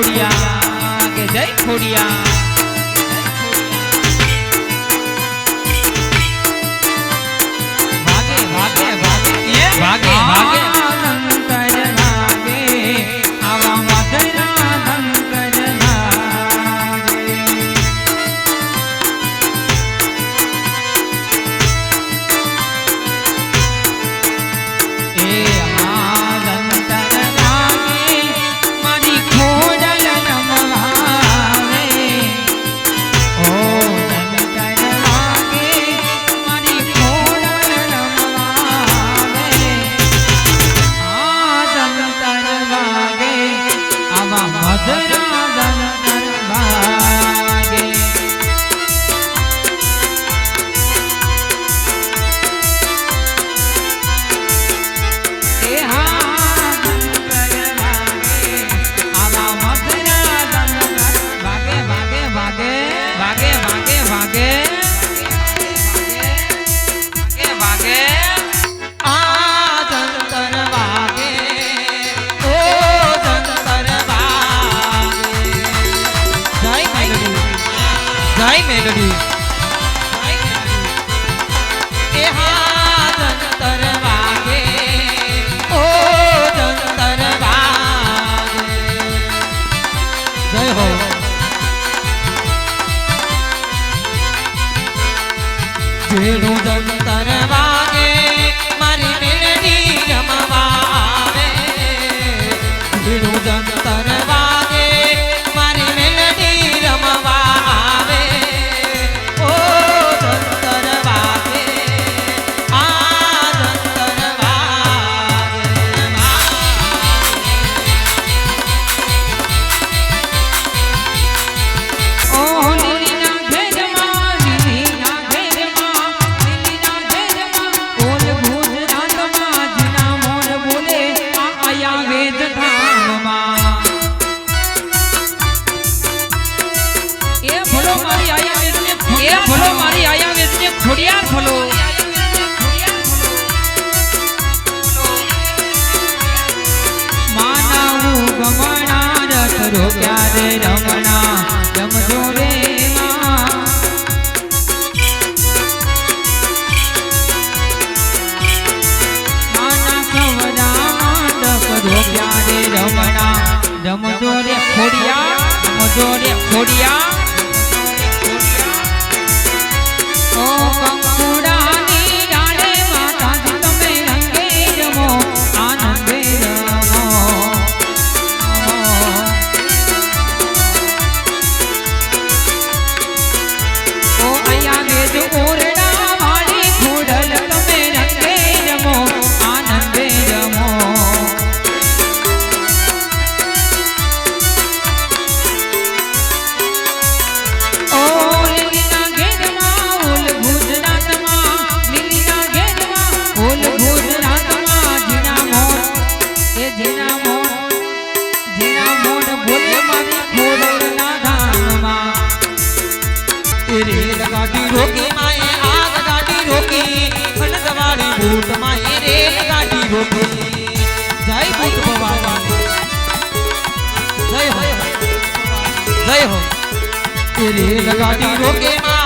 ખોડિયા કે જય ખોડિયા વાગે વાગે વાગે વાગે વાગે મેલડી એ હા જંતર વાગે ઓ જંતર વાગે જય હો જેનું જંતર વાગે મારી મેલડી રમવા આવે જેનું જંતર વાગે મારી મેલડી રમવા ભલો મારી આયા વેચને ખોડિયાર ભલો માનવું ગમણા રથ રોક્યા રે રમણા જમજો રે માના સવરા મંડપ રોક્યા રે રમણા જમજો રે ખોડિયા જમજો રે ખોડિયા કંકુડાની ડાળે માતાજી તમે રંગે રમો આનંદે રમો ઓ અહીંયા વેજ ઓરડા વાળી ખોડલ તમે રંગે રમો આનંદે રમો રોકી માએ આગ ગાડી રોકી ખનસવાળી ભૂત માએ રેલ ગાડી રોકી જય ભૂત ભવા જય હો રેલ ગાડી રોકે